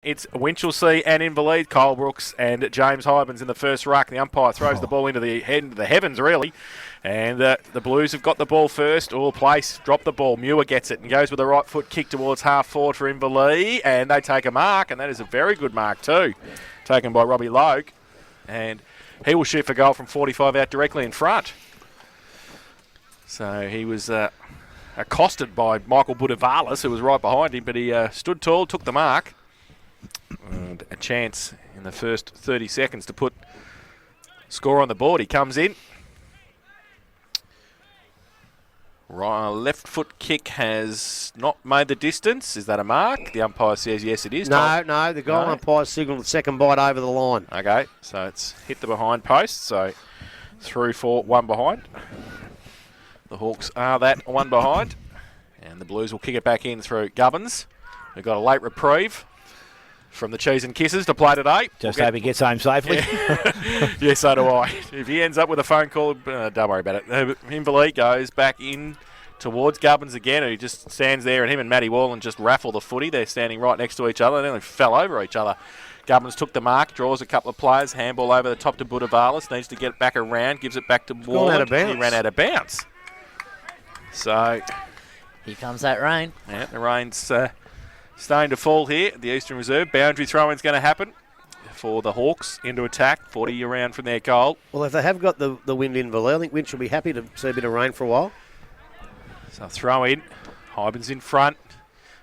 It's Winchelsea and Inverleigh, Kyle Brooks and James Hybens in the first ruck. The umpire throws the ball into the heavens, really. And the Blues have got the ball first. All place, drop the ball. Muir gets it and goes with a right foot kick towards half forward for Inverleigh. And they take a mark, and that is a very good mark too, taken by Robbie Logue. And he will shoot for goal from 45 out directly in front. So he was accosted by Michael Budavalis, who was right behind him, but he stood tall, took the mark. And a chance in the first 30 seconds to put score on the board. He comes in. Left foot kick has not made the distance. Is that a mark? The umpire says yes, it is. No, the goal umpire signalled the second bite over the line. Okay, so it's hit the behind post, so through for one behind. The Hawks are that one behind, and the Blues will kick it back in through Gubbins, who got a late reprieve from the Cheese and Kisses to play today. Just hope he gets home safely. Yeah, so do I. If he ends up with a phone call, don't worry about it. Inverleigh goes back in towards Gubbins again, who just stands there, and him and Matty Wallen just raffle the footy. They're standing right next to each other. They nearly fell over each other. Gubbins took the mark, draws a couple of players, handball over the top to Budavalis, needs to get it back around, gives it back to Wallen. He ran out of bounds. So here comes that rain. Yeah, the rain's starting to fall here at the Eastern Reserve. Boundary throw-in's going to happen for the Hawks into attack, 40 around from their goal. Well, if they have got the wind in Inverleigh, I think Winch will be happy to see a bit of rain for a while. So throw in, Hybens in front,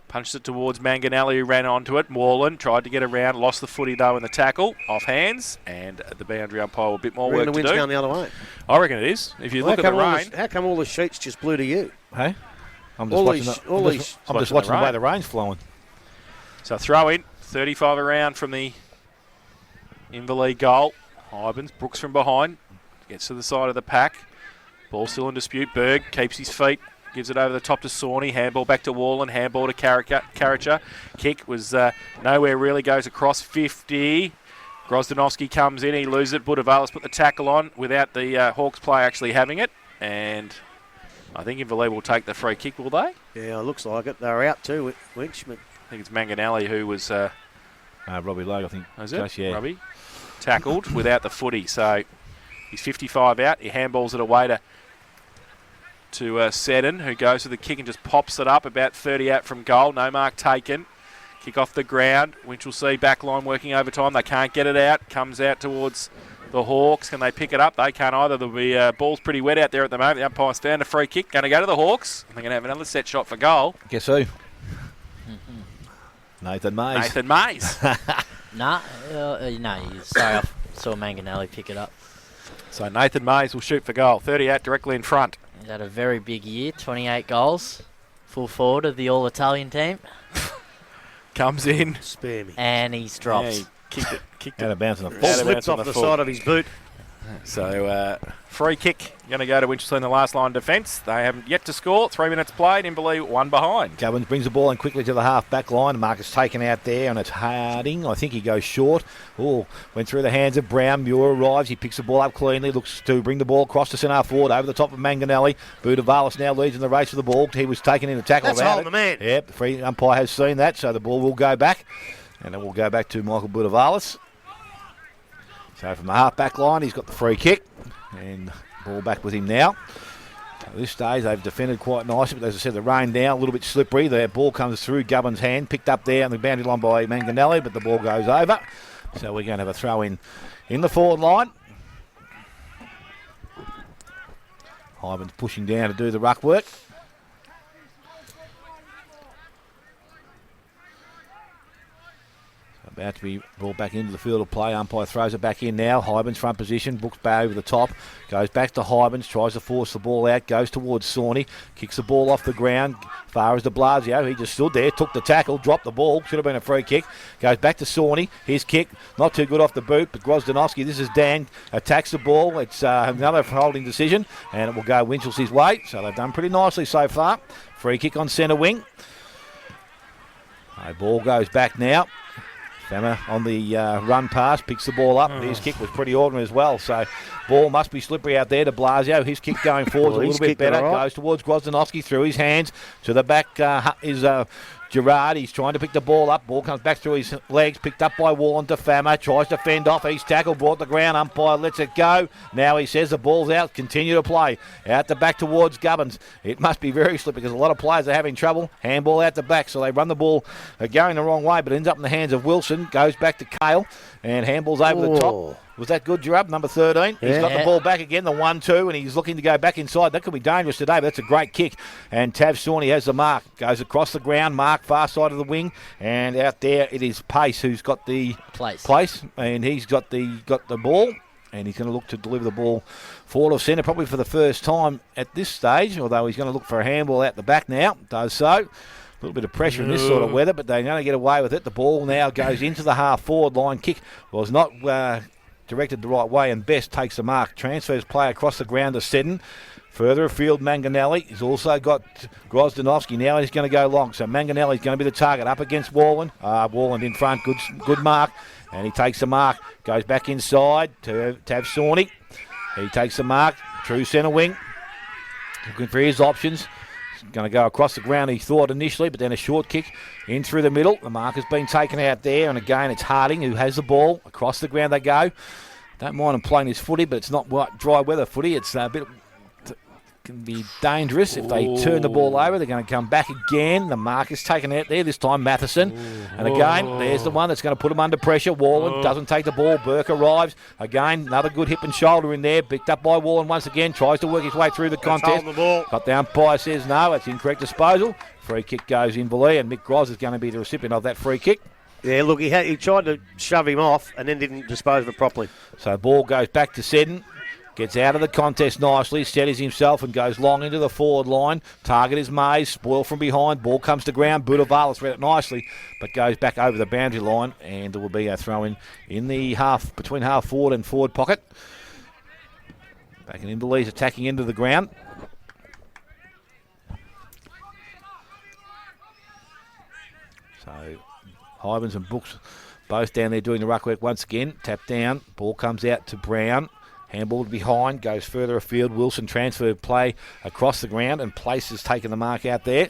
punched it towards Manganelli, who ran onto it. Wallen tried to get around, lost the footy though in the tackle, off hands, and the boundary umpire a bit more work to do. The wind's going the other way. I reckon it is. If you look at the rain. How come all the sheets just blew to you? Hey? I'm just watching the way the rain's flowing. So throw in, 35 around from the Inverleigh goal. Hybens, Brooks from behind, gets to the side of the pack. Ball still in dispute. Berg keeps his feet, gives it over the top to Sawney. Handball back to Wallen, handball to Carricher. Kick was nowhere really, goes across 50. Grozdanovsky comes in, he loses it. Budavalis put the tackle on without the Hawks player actually having it. And I think Inverleigh will take the free kick, will they? Yeah, it looks like it. They're out too, Winch. I think it's Manganelli who was... Robbie Logue, I think. Is it? Yeah. Robbie. Tackled without the footy. So he's 55 out. He handballs it away to Seddon, who goes to the kick and just pops it up about 30 out from goal. No mark taken. Kick off the ground. Winchelsea back line working overtime. They can't get it out. Comes out towards the Hawks. Can they pick it up? They can't either. The ball's pretty wet out there at the moment. The umpire's found a free kick. Going to go to the Hawks. They're going to have another set shot for goal. Guess who? Nathan Mays. No, sorry, I saw Manganelli pick it up. So Nathan Mays will shoot for goal. 30 out directly in front. He's had a very big year, 28 goals. Full forward of the All-Italian team. Comes in. Spare me. And he's dropped. Yeah, he kicked it. Out of bounds on the foot. Slipped off the side of his boot. So free kick going to go to Winchelsea in the last line defence. They haven't yet to score. 3 minutes played. Inverleigh one behind. Gubbins brings the ball in quickly to the half-back line. Marcus taken out there, and it's Harding. I think he goes short. Oh, went through the hands of Brown. Muir arrives. He picks the ball up cleanly. Looks to bring the ball across to centre forward over the top of Manganelli. Budavalis now leads in the race for the ball. He was taken in a tackle. That's holding the man. Yep, the free umpire has seen that, so the ball will go back. And it will go back to Michael Budavalis. So from the half-back line, he's got the free kick. And ball back with him now. At this stage, they've defended quite nicely, but as I said, the rain down, a little bit slippery. The ball comes through Gubbins' hand, picked up there on the boundary line by Manganelli, but the ball goes over. So we're going to have a throw in the forward line. Hybens pushing down to do the ruck work. About to be brought back into the field of play. Umpire throws it back in now. Hybens front position. Brooks back over the top. Goes back to Hybens. Tries to force the ball out. Goes towards Sawney. Kicks the ball off the ground. Far as de Blasio. He just stood there. Took the tackle. Dropped the ball. Should have been a free kick. Goes back to Sawney. His kick. Not too good off the boot. But Grozdanovsky. This is Dan. Attacks the ball. It's another holding decision. And it will go Winchelsea's way. So they've done pretty nicely so far. Free kick on centre wing. Ball goes back now. Fama on the run pass, picks the ball up. His kick was pretty ordinary as well. So ball must be slippery out there to Blasio. His kick going forward a little bit better. Goes towards Grozdanovsky through his hands. To the back is Gerard. He's trying to pick the ball up. Ball comes back through his legs. Picked up by Wallen to Fama. Tries to fend off. He's tackled. Brought the ground. Umpire lets it go. Now he says the ball's out. Continue to play. Out the back towards Gubbins. It must be very slippery because a lot of players are having trouble. Handball out the back. So they run the ball going the wrong way, but ends up in the hands of Wilson. Goes back to Cale. And handballs over the top. Was that good, Gerard? Number 13. He's got the ball back again, the 1-2, and he's looking to go back inside. That could be dangerous today, but that's a great kick. And Tav Sawney has the mark. Goes across the ground, mark far side of the wing, and out there it is Pace who's got the place, and he's got the ball, and he's going to look to deliver the ball forward of centre, probably for the first time at this stage, although he's going to look for a handball out the back now. Does so. A little bit of pressure in this sort of weather, but they're going to get away with it. The ball now goes into the half-forward line. Kick was not directed the right way, and Best takes the mark. Transfers play across the ground to Seddon. Further afield, Manganelli. He's also got Grozdanovsky. Now he's going to go long. So Manganelli's going to be the target up against Wallen. Wallen in front. Good mark. And he takes the mark. Goes back inside to Tav Sawney. He takes the mark. True centre wing. Looking for his options. Going to go across the ground, he thought initially, but then a short kick in through the middle. The mark has been taken out there, and again it's Harding who has the ball. Across the ground they go. Don't mind him playing his footy, but it's not dry weather footy. It's a bit can be dangerous. If they turn the ball over, they're going to come back again. The mark is taken out there, this time Matheson. And again, there's the one that's going to put him under pressure. Wallen doesn't take the ball. Burke arrives. Again, another good hip and shoulder in there. Picked up by Wallen once again. Tries to work his way through the contest. Got the umpire, says no, it's incorrect disposal. Free kick goes Inverleigh, and Mick Groz is going to be the recipient of that free kick. Yeah, look, he tried to shove him off and then didn't dispose of it properly. So ball goes back to Seddon. Gets out of the contest nicely, steadies himself and goes long into the forward line. Target is Mays, spoil from behind. Ball comes to ground. Budavalis read it nicely, but goes back over the boundary line, and there will be a throw in the half, between half forward and forward pocket. Back in Inverleigh's attacking into the ground. So Hybens and Brooks both down there doing the ruck work once again. Tap down, ball comes out to Brown. Handball behind, goes further afield. Wilson transferred play across the ground, and Place has taken the mark out there.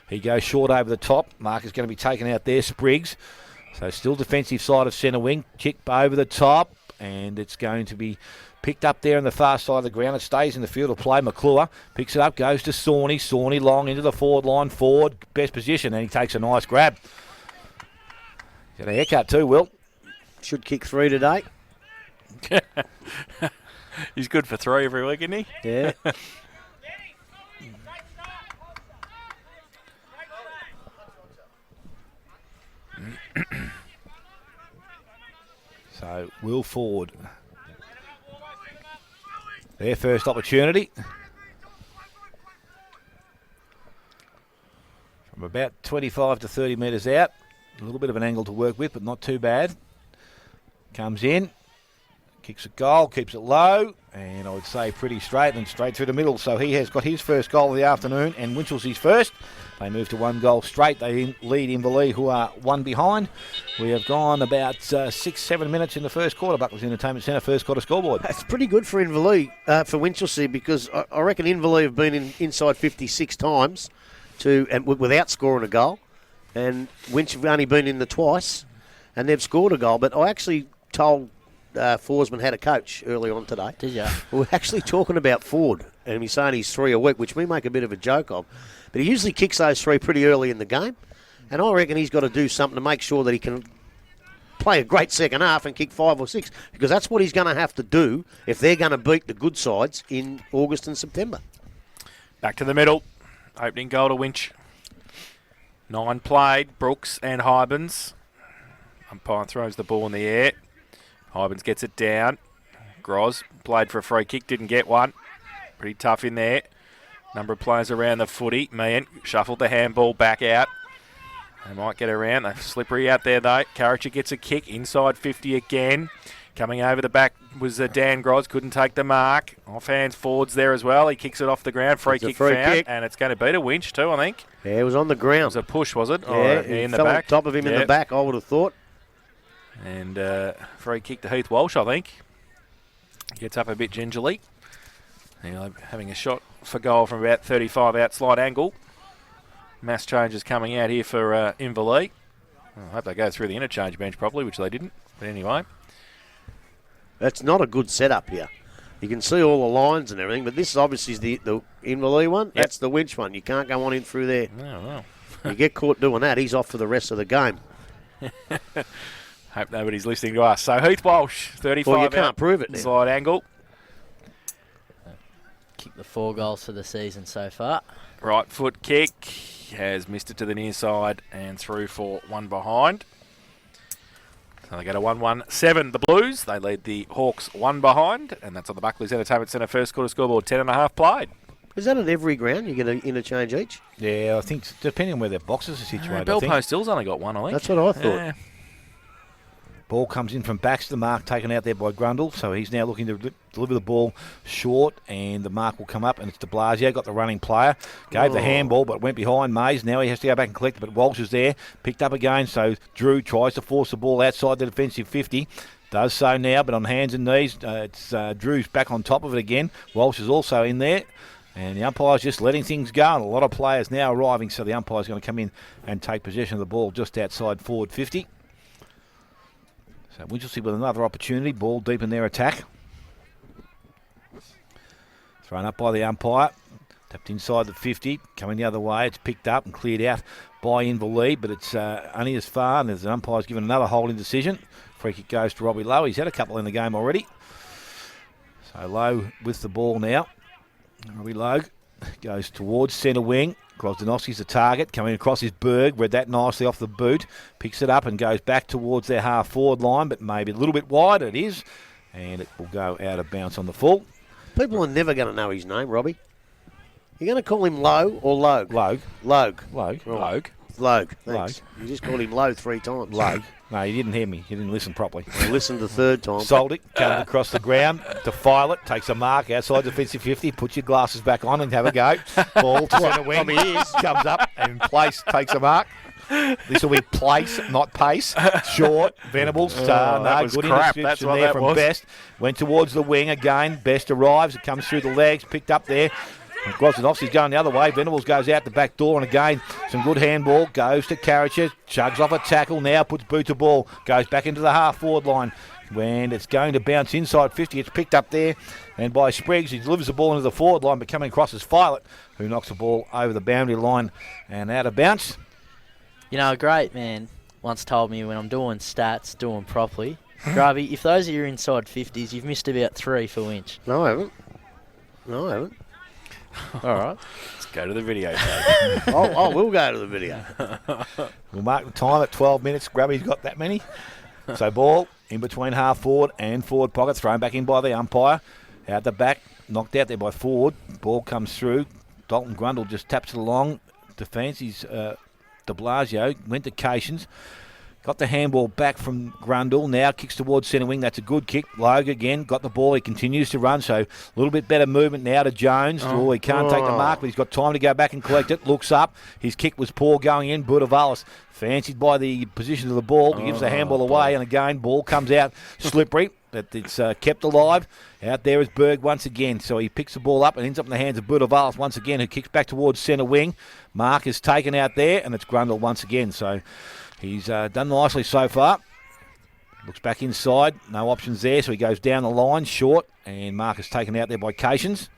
He goes short over the top. Mark is going to be taken out there. Spriggs. So still defensive side of centre wing. Kick over the top, and it's going to be picked up there on the far side of the ground. It stays in the field of play. McClure picks it up, goes to Sawney. Sawney long into the forward line. Forward, best position, and he takes a nice grab. Got a haircut too, Will. Should kick 3 today. He's good for 3 every week, isn't he? Yeah. So, Will Ford. Their first opportunity. From about 25 to 30 metres out. A little bit of an angle to work with, but not too bad. Comes in. Kicks a goal, keeps it low, and I would say pretty straight and straight through the middle. So he has got his first goal of the afternoon, and Winchelsea's first. They move to 1 goal straight. They lead Inverleigh, who are 1 behind. We have gone about 6-7 minutes in the first quarter. Buckley's Entertainment Centre, first quarter scoreboard. That's pretty good for Inverleigh, for Winchelsea, because I reckon Inverleigh have been inside 56 times without scoring a goal, and Winchelsea have only been in the twice, and they've scored a goal. But I actually told Forsman had a coach early on today. Did you? We were actually talking about Ford, and he's saying he's 3 a week, which we make a bit of a joke of. But he usually kicks those 3 pretty early in the game, and I reckon he's got to do something to make sure that he can play a great second half and kick 5 or 6, because that's what he's going to have to do if they're going to beat the good sides in August and September. Back to the middle. Opening goal to Winch. 9 played. Brooks and Hybens. Umpire throws the ball in the air. Hybens gets it down. Groz played for a free kick, didn't get one. Pretty tough in there. Number of players around the footy. Meehan shuffled the handball back out. They might get around. They're slippery out there though. Carricher gets a kick inside 50 again. Coming over the back was Dan Groz. Couldn't take the mark. Offhands forwards there as well. He kicks it off the ground. Free kick found. And it's going to beat a Winch too, I think. Yeah, it was on the ground. It was a push, was it? Yeah, in the fell back. on top of him in the back, I would have thought. And free kick to Heath Walsh, I think. Gets up a bit gingerly. Having a shot for goal from about 35 out slide angle. mass changes coming out here for Inverleigh. I hope they go through the interchange bench properly, which they didn't. But anyway. That's not a good setup here. You can see all the lines and everything, but this is obviously the Inverleigh one. Yep. That's the Winch one. You can't go on in through there. Oh, well. You get caught doing that, he's off for the rest of the game. Hope nobody's listening to us. So Heath Walsh, 35 Well, you can't prove it now. Slide angle. Kicked the 4 goals for the season so far. Right foot kick. Has missed it to the near side and through for one behind. So they go to 1-1-7. The Blues, they lead the Hawks 1 behind, and that's on the Buckley's Entertainment Centre first quarter scoreboard, 10.5 played. Is that at every ground? You get an interchange each? Yeah, I think depending on where their boxes are situated. Bellpost Hill's only got one, I think. That's what I thought. Yeah. Ball comes in from Baxter, mark taken out there by Grundle, so he's now looking to deliver the ball short, and the mark will come up, and it's de Blasio, got the running player, gave the handball, but went behind Mays. Now he has to go back and collect it, but Walsh is there, picked up again, so Drew tries to force the ball outside the defensive 50. Does so now, but on hands and knees, it's Drew's back on top of it again. Walsh is also in there. And the umpire's just letting things go, and a lot of players now arriving, so the umpire's going to come in and take possession of the ball just outside forward 50. So Winchelsea with another opportunity, ball deep in their attack. Thrown up by the umpire, tapped inside the 50, coming the other way. It's picked up and cleared out by Inverleigh, but it's only as far, and the umpire's given another holding decision. Free kick goes to Robbie Lowe. He's had a couple in the game already. So Lowe with the ball now. Robbie Lowe goes towards centre wing. Grozdanovsky's the target. Coming across his Berg. Read that nicely off the boot. Picks it up and goes back towards their half-forward line, but maybe a little bit wide. It is. And it will go out of bounds on the full. People are never going to know his name, Robbie. You're going to call him Lowe or Logue? Logue. Logue. Logue. Logue. Logue. Thanks. You just called him Lowe 3 times. Logue. No, you didn't hear me. You didn't listen properly. I listened the 3rd time. Sold it, comes across the ground, defile it, takes a mark outside defensive 50, puts your glasses back on and have a go. Ball to centre wing, comes up and place, takes a mark. This will be place, not pace. Short, Venables, no, good interception there from Best. Went towards the wing again. Best arrives, it comes through the legs, picked up there. Grozdanovsky's going the other way. Venables goes out the back door, and again, some good handball. Goes to Karacher, chugs off a tackle now, puts boot to ball, goes back into the half-forward line. When it's going to bounce inside 50, it's picked up there, and by Spriggs, he delivers the ball into the forward line, but coming across is Filet, who knocks the ball over the boundary line and out of bounce. You know, a great man once told me when I'm doing stats, doing properly, Grubby, if those are your inside 50s, you've missed about 3 for Winch. No, I haven't. All right. Let's go to the video. I will go to the video. We'll mark the time at 12 minutes. Grubby's got that many. So ball in between half forward and forward pocket, thrown back in by the umpire. Out the back, knocked out there by Ford. Ball comes through. Dalton Grundle just taps it along. Defence is de Blasio. Went to Cations. Got the handball back from Grundle. Now kicks towards centre wing. That's a good kick. Logue again. Got the ball. He continues to run. So a little bit better movement now to Jones. He can't take the mark, but he's got time to go back and collect it. Looks up. His kick was poor going in. Budavalis fancied by the position of the ball. He gives the handball away. And again, ball comes out slippery. But it's kept alive. Out there is Berg once again. So he picks the ball up and ends up in the hands of Budavalis once again, who kicks back towards centre wing. Mark is taken out there, and it's Grundle once again. So he's done nicely so far. Looks back inside. No options there, so he goes down the line, short, and Mark is taken out there by Cations.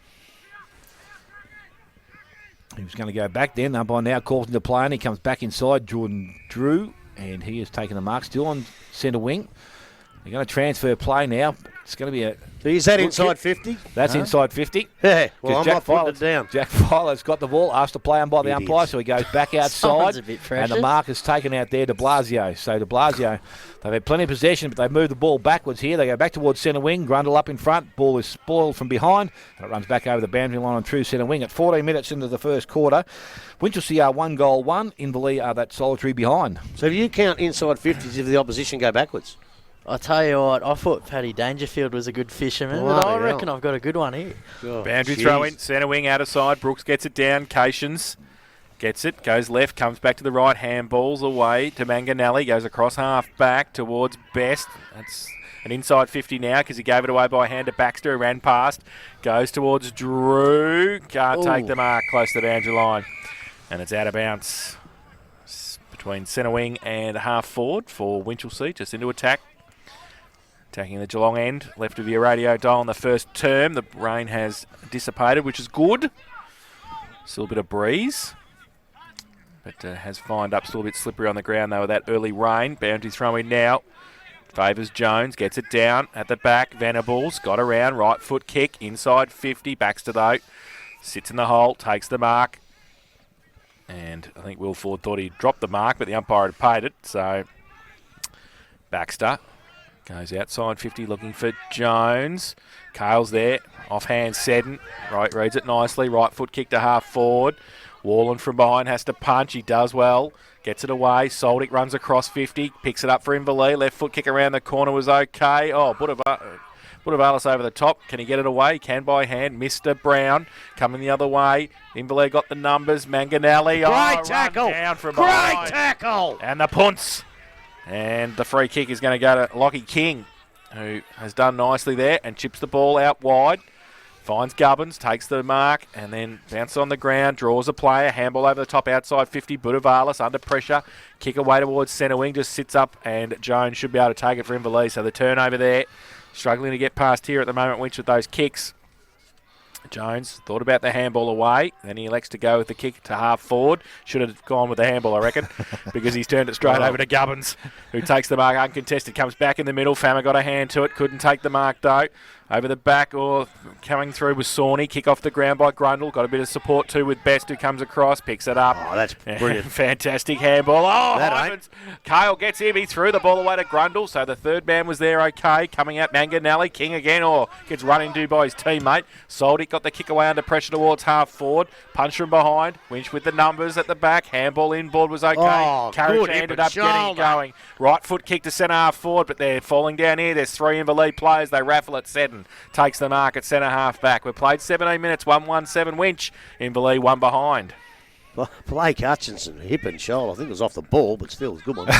He was going to go back then. Umpire now calls into play, and he comes back inside. Jordan Drew, and he has taken the mark still on centre wing. They're going to transfer play now. It's going to be a... So is that inside 50? That's inside 50. Yeah, well, I'm not putting it down. Jack Filer's got the ball, asked to play on by the umpire, so he goes back outside. A bit and precious. the mark is taken out there, de Blasio. So de Blasio, they've had plenty of possession, but they've moved the ball backwards here. They go back towards centre wing. Grundle up in front. Ball is spoiled from behind, and it runs back over the boundary line on true centre wing. At 14 minutes into the first quarter, Winchelsea are 1-1. Inverleigh are that solitary behind. So do you count inside 50s if the opposition go backwards? I tell you what, I thought Paddy Dangerfield was a good fisherman, but I reckon I've got a good one here. Boundary throw in, centre wing out of side. Brooks gets it down. Cations gets it, goes left, comes back to the right, handballs away to Manganelli, goes across half back towards Best. That's an inside 50 now because he gave it away by hand to Baxter, who ran past, goes towards Drew, can't take the mark close to the boundary line. And it's out of bounds between centre wing and half forward for Winchelsea, just into attack. Attacking the Geelong end, left of your radio dial on the first term. The rain has dissipated, which is good. Still a bit of breeze, but has fined up, still a bit slippery on the ground though with that early rain. Boundary throw in now. Favours Jones, gets it down at the back. Venables got around, right foot kick, inside 50. Baxter though, sits in the hole, takes the mark. And I think Will Ford thought he'd dropped the mark, but the umpire had paid it. So Baxter goes outside 50 looking for Jones. Cale's there, offhand Seddon. Right, reads it nicely, right foot kick to half forward. Warland from behind has to punch, he does well. Gets it away, Soldic runs across 50, picks it up for Inverleigh. Left foot kick around the corner was okay. Oh, Budavalis over the top. Can he get it away? Can by hand. Mr. Brown coming the other way. Inverleigh got the numbers. Manganelli. Great tackle. Down from Great behind. tackle. And the punts. And the free kick is going to go to Lockie King, who has done nicely there and chips the ball out wide. Finds Gubbins, takes the mark, and then bounces on the ground, draws a player, handball over the top outside 50, Budavalis under pressure, kick away towards centre wing, just sits up, and Jones should be able to take it for Inverleigh. So the turnover there, struggling to get past here at the moment, Winch with those kicks. Jones thought about the handball away, then he elects to go with the kick to half forward. Should have gone with the handball, I reckon, because he's turned it straight over to Gubbins, who takes the mark uncontested, comes back in the middle. Fama got a hand to it, couldn't take the mark though. Over the back, or coming through was Sawney. Kick off the ground by Grundle. Got a bit of support too with Best, who comes across, picks it up. Oh, that's brilliant. Fantastic handball. Oh, That ain't. Kale gets him. He threw the ball away to Grundle. So the third man was there okay. Coming out, Manganelli. King again, or gets run into by his teammate. Soldic got the kick away under pressure towards half forward. Punch from behind. Winch with the numbers at the back. Handball inboard was okay. Oh, Carriage good hip ended and up getting shoulder. going. Right foot kick to centre half forward, but they're falling down here. There's three Inverleigh players. They raffle at Seddon. Takes the mark at centre half back. We've played 17 minutes, 1-1-7 Winch. Inverleigh one behind. Blake Hutchinson, hip and shoulder. I think it was off the ball, but still, it's a good one.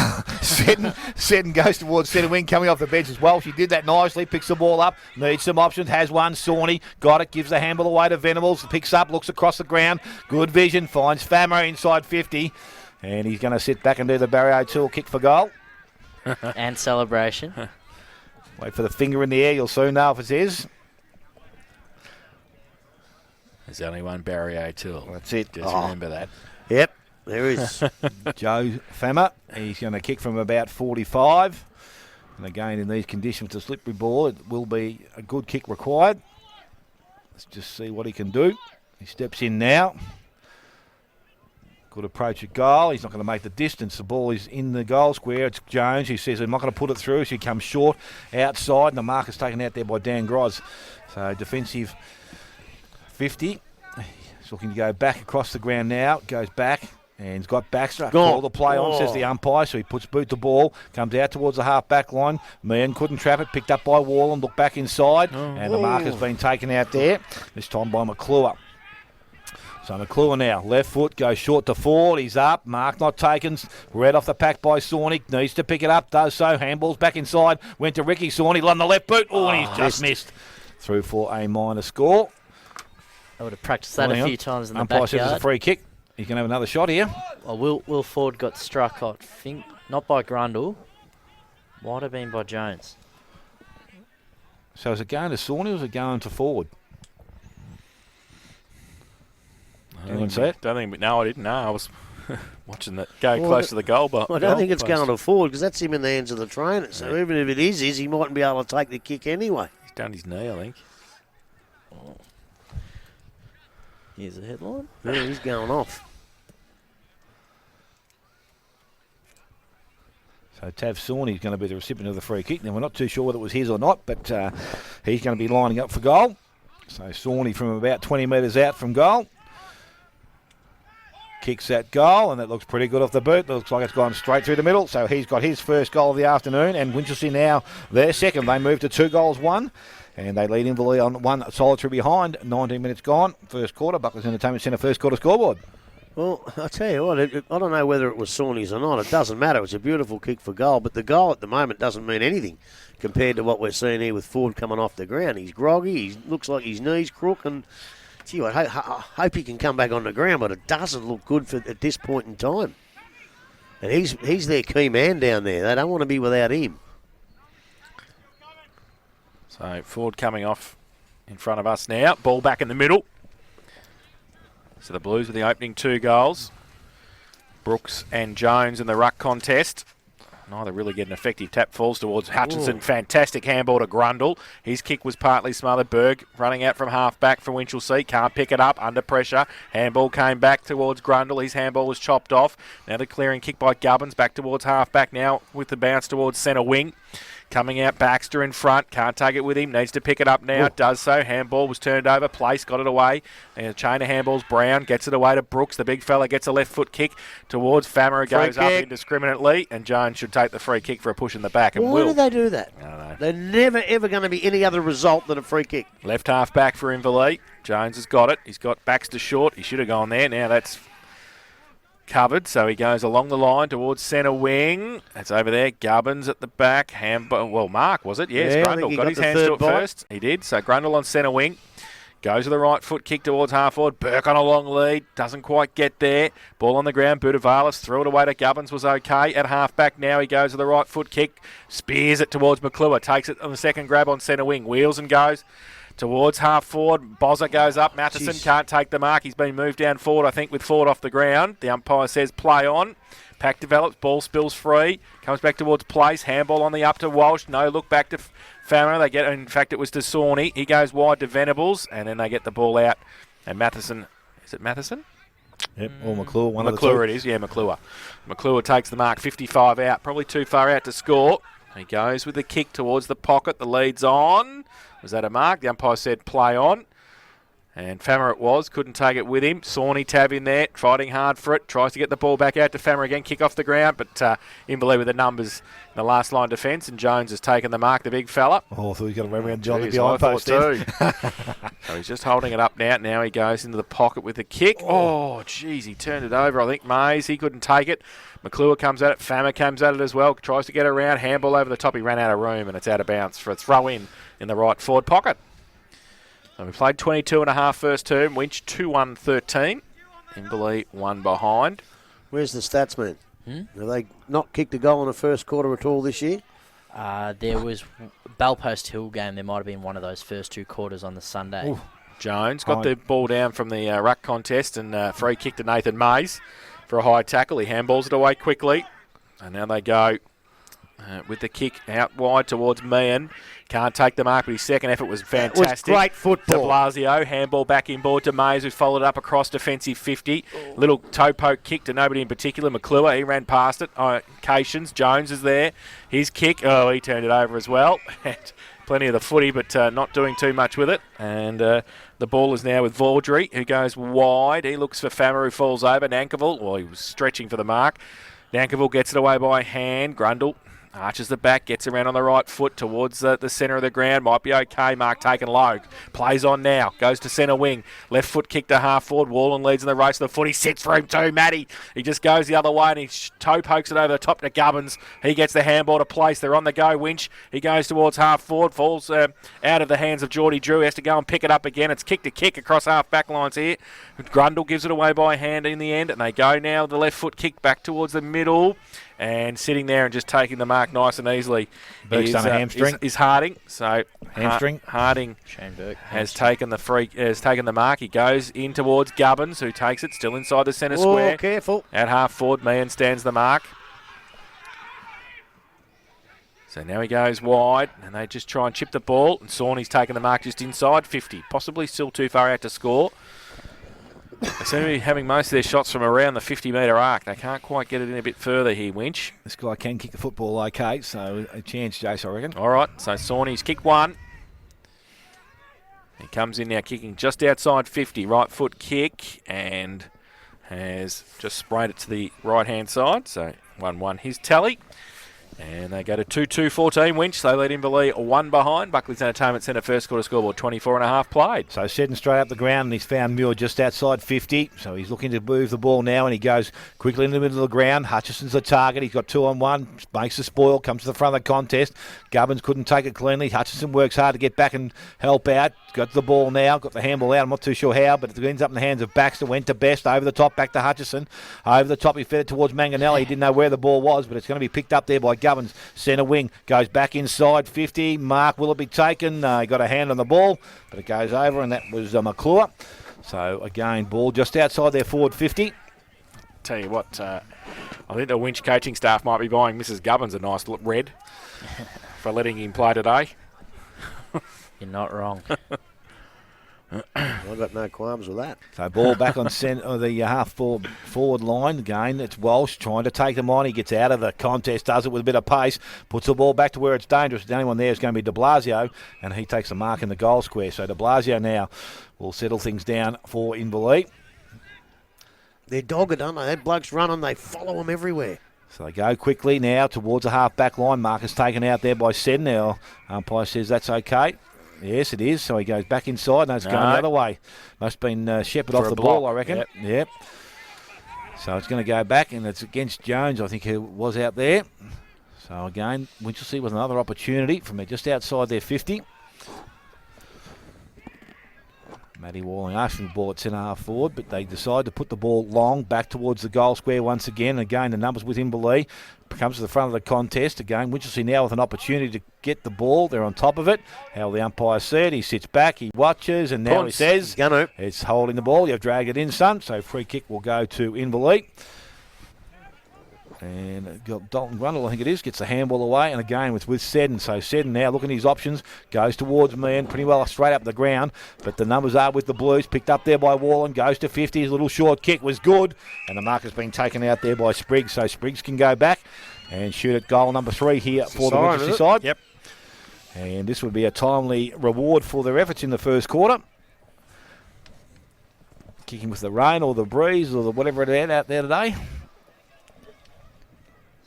Seddon goes towards centre wing, coming off the bench as well. She did that nicely, picks the ball up, needs some options, has one. Sawney got it, gives the handball away to Venables, picks up, looks across the ground, good vision, finds Famo inside 50, and he's going to sit back and do the Barry O'Toole kick for goal. And celebration. Wait for the finger in the air, you'll soon know if it is. There's only one Barry O'Toole. That's it. Just remember that. Yep, there is. Joe Fama, he's going to kick from about 45. And again, in these conditions, a slippery ball, it will be a good kick required. Let's just see what he can do. He steps in now. Good approach at goal. He's not going to make the distance. The ball is in the goal square. It's Jones who says, I'm not going to put it through. So he comes short outside, and the mark is taken out there by Dan Groz. So defensive 50. He's looking to go back across the ground now. Goes back and he's got Baxter. Call the play on, says the umpire. So he puts boot the ball, comes out towards the half back line. Meehan couldn't trap it, picked up by Warland, looked back inside, and the mark has been taken out there. This time by McClure. So McClure now, left foot, goes short to forward. He's up, mark not taken. Read off the pack by Sawney. Needs to pick it up, does so. Handball's back inside. Went to Ricky Sawney on the left boot. And he's just missed. Through for a minor score. I would have practiced that a few times in the umpire says it's a backyard. free kick. He's going to have another shot here. Well, Will Ford got struck, I think, not by Grundle. Might have been by Jones. So is it going to Sawney or is it going to forward? Anyone see it? No, I didn't. No, I was watching that go close to the goal. But I don't think it's going to forward because that's him in the hands of the trainer. So even if it is, he mightn't be able to take the kick anyway. He's done his knee, I think. Here's the headline. Yeah, he's going off. So Tav Sawney is going to be the recipient of the free kick. Now, we're not too sure whether it was his or not, but he's going to be lining up for goal. So Sawney from about 20 metres out from goal. Kicks that goal, and that looks pretty good off the boot. Looks like it's gone straight through the middle. So he's got his first goal of the afternoon, and Winchelsea now their second. They move to 2-1, and they lead Inverleigh on one solitary behind. 19 minutes gone. First quarter. Bucklers Entertainment Centre first quarter scoreboard. Well, I'll tell you what, I don't know whether it was Sawney's or not. It doesn't matter. It's a beautiful kick for goal, but the goal at the moment doesn't mean anything compared to what we're seeing here with Ford coming off the ground. He's groggy. He looks like his knee's crook, and Gee, I hope he can come back on the ground, but it doesn't look good at this point in time. And he's their key man down there. They don't want to be without him. So Ford coming off in front of us now. Ball back in the middle. So the Blues with the opening 2 goals. Brooks and Jones in the ruck contest. Neither really get an effective tap. Falls towards Hutchinson. Ooh. Fantastic handball to Grundle. His kick was partly smothered. Berg running out from half back for Winchelsea. Can't pick it up. Under pressure. Handball came back towards Grundle. His handball was chopped off. Now the clearing kick by Gubbins. Back towards half back now with the bounce towards centre wing. Coming out, Baxter in front. Can't take it with him. Needs to pick it up now. Ooh. Does so. Handball was turned over. Place got it away. And a chain of handballs. Brown gets it away to Brooks. The big fella gets a left foot kick towards Fammer. Goes up indiscriminately. And Jones should take the free kick for a push in the back. And why do they do that? I don't know. They're never, ever going to be any other result than a free kick. Left half back for Inverleigh. Jones has got it. He's got Baxter short. He should have gone there. Now that's covered, so he goes along the line towards centre wing. That's over there. Gubbins at the back. Mark, was it? Yes, Grundle got his hands to it first. He did. So Grundle on centre wing. Goes with the right foot kick towards half forward. Burke on a long lead. Doesn't quite get there. Ball on the ground. Budavalis threw it away to Gubbins. Was okay. At half back now. He goes with the right foot kick. Spears it towards McClure. Takes it on the second grab on centre wing. Wheels and goes towards half forward. Bozza goes up. Matheson can't take the mark. He's been moved down forward, I think, with Ford off the ground. The umpire says play on. Pack develops. Ball spills free. Comes back towards place. Handball on the up to Walsh. No look back to Fammer. They get. In fact, it was to Sawney. He goes wide to Venables, and then they get the ball out. And Matheson. Is it Matheson? Yep, or McClure. McClure it is. Yeah, McClure. McClure takes the mark. 55 out. Probably too far out to score. He goes with the kick towards the pocket. The lead's on. Was that a mark? The umpire said play on. And Fammer it was. Couldn't take it with him. Sawney tab in there. Fighting hard for it. Tries to get the ball back out to Fammer again. Kick off the ground. But Inverleigh with the numbers in the last line defence. And Jones has taken the mark, the big fella. Oh, I thought he was going to run around Johnny behind post too. So he's just holding it up now. Now he goes into the pocket with the kick. Oh, geez. He turned it over. I think Mays. He couldn't take it. McClure comes at it. Fammer comes at it as well. Tries to get around. Handball over the top. He ran out of room and it's out of bounds for a throw in the right forward pocket. So we played 22 and a half first term. Winch 2-1-13. Inverleigh 1 behind. Where's the stats, man? Have they not kicked a goal in the first quarter at all this year? There was Bellpost Hill game. There might have been one of those first 2 quarters on the Sunday. Ooh. Jones got the ball down from the ruck contest and free kick to Nathan Mays for a high tackle. He handballs it away quickly. And now they go with the kick out wide towards Meehan. Can't take the mark, but his second effort was fantastic. It was great football. De Blasio, handball back inboard to Mays, who followed up across defensive 50. Little toe poke kick to nobody in particular. McClure, he ran past it. Cations, Jones is there. His kick, he turned it over as well. Plenty of the footy, but not doing too much with it. And the ball is now with Vaudry, who goes wide. He looks for Fammer, who falls over. Nankerville, he was stretching for the mark. Nankerville gets it away by hand. Grundle arches the back, gets around on the right foot towards the centre of the ground. Might be okay. Mark taken low. Plays on now. Goes to centre wing. Left foot kick to half forward. Wallen leads in the race to the foot. He sits for him too, Matty. He just goes the other way and he toe pokes it over the top to Gubbins. He gets the handball to place. They're on the go. Winch. He goes towards half forward. Falls out of the hands of Geordie Drew. Has to go and pick it up again. It's kick to kick across half back lines here. Grundle gives it away by hand in the end. And they go now. The left foot kick back towards the middle. And sitting there and just taking the mark nice and easily is hamstring. Is Harding. So hamstring. Harding Shane Burke has taken the mark. He goes in towards Gubbins, who takes it still inside the centre square. Careful. At half forward, Meehan stands the mark. So now he goes wide, and they just try and chip the ball. And Sawney's taken the mark just inside 50, possibly still too far out to score. They seem to be having most of their shots from around the 50-metre arc. They can't quite get it in a bit further here, Winch. This guy can kick the football okay, so a chance, Jace, I reckon. All right, so Sawney's kicked one. He comes in now kicking just outside 50. Right foot kick and has just sprayed it to the right-hand side. So 1-1 his tally. And they go to 2-2-14 Winch. They lead Inverleigh 1 behind. Buckley's Entertainment Centre first quarter scoreboard 24.5 played. So setting straight up the ground, and he's found Muir just outside 50. So he's looking to move the ball now, and he goes quickly in the middle of the ground. Hutchison's the target. He's got 2-on-1. Makes the spoil. Comes to the front of the contest. Gubbins couldn't take it cleanly. Hutchison works hard to get back and help out. Got the ball now. Got the handball out. I'm not too sure how, but it ends up in the hands of Baxter. Went to Best. Over the top. Back to Hutchison. Over the top. He fed it towards Manganelli. He didn't know where the ball was, but it's going to be picked up there by Gubbins. Centre wing. Goes back inside 50. Mark, will it be taken? He got a hand on the ball, but it goes over, and that was McClure. So again, ball just outside their forward 50. Tell you what, I think the Winch coaching staff might be buying Mrs. Gubbins a nice red for letting him play today. You're not wrong. I've got no qualms with that. So ball back on the half forward line. Again, it's Walsh trying to take them on. He gets out of the contest, does it with a bit of pace, puts the ball back to where it's dangerous. The only one there is going to be de Blasio, and he takes a mark in the goal square. So de Blasio now will settle things down for Inverleigh. They're dogged, aren't they? That bloke's running. They follow him everywhere. So they go quickly now towards the half-back line. Marcus taken out there by Seddon. Now umpire says that's okay. Yes, it is. So he goes back inside. No, it's going the other way. Must have been Shepherd off the ball, I reckon. Yep. So it's going to go back, and it's against Jones, I think, who was out there. So again, Winchelsea with another opportunity from just outside their 50. Matty Walling asking the ball at centre-half forward, but they decide to put the ball long back towards the goal square once again. Again, the numbers with Inverleigh comes to the front of the contest. Again, Winchelsea now with an opportunity to get the ball. They're on top of it. How the umpire said, he sits back, he watches, and now he says, it's holding the ball. You've dragged it in, son. So free kick will go to Inverleigh. And got Dalton Grundle, I think it is, gets the handball away, and again with Seddon. So Seddon now looking at his options, goes towards man, pretty well straight up the ground, but the numbers are with the Blues, picked up there by Wallen, goes to 50, his little short kick was good, and the mark has been taken out there by Spriggs, so Spriggs can go back and shoot at goal number 3 here for the Winchelsea side. Yep. And this would be a timely reward for their efforts in the first quarter. Kicking with the rain or the breeze or the whatever it is out there today.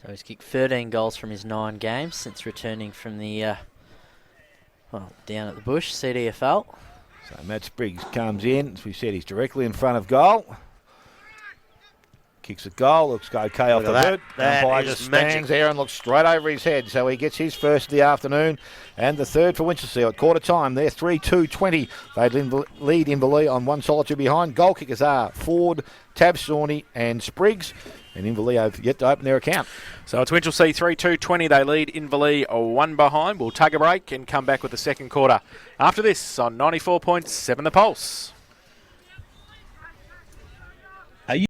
So he's kicked 13 goals from his 9 games since returning from the, down at the Bush, CDFL. So Matt Spriggs comes in. As we said, he's directly in front of goal. Kicks a goal, looks okay off the hood. Umpire just stands there and looks straight over his head. So he gets his first of the afternoon and the third for Winchelsea at quarter time. They're 3-2-20. They lead Inverleigh on one solitary behind. Goal kickers are Ford, Tabsawny and Spriggs. And Inverleigh have yet to open their account. So it's Winchelsea 3-2-20. They lead Inverleigh 1 behind. We'll take a break and come back with the second quarter after this on 94.7 The Pulse.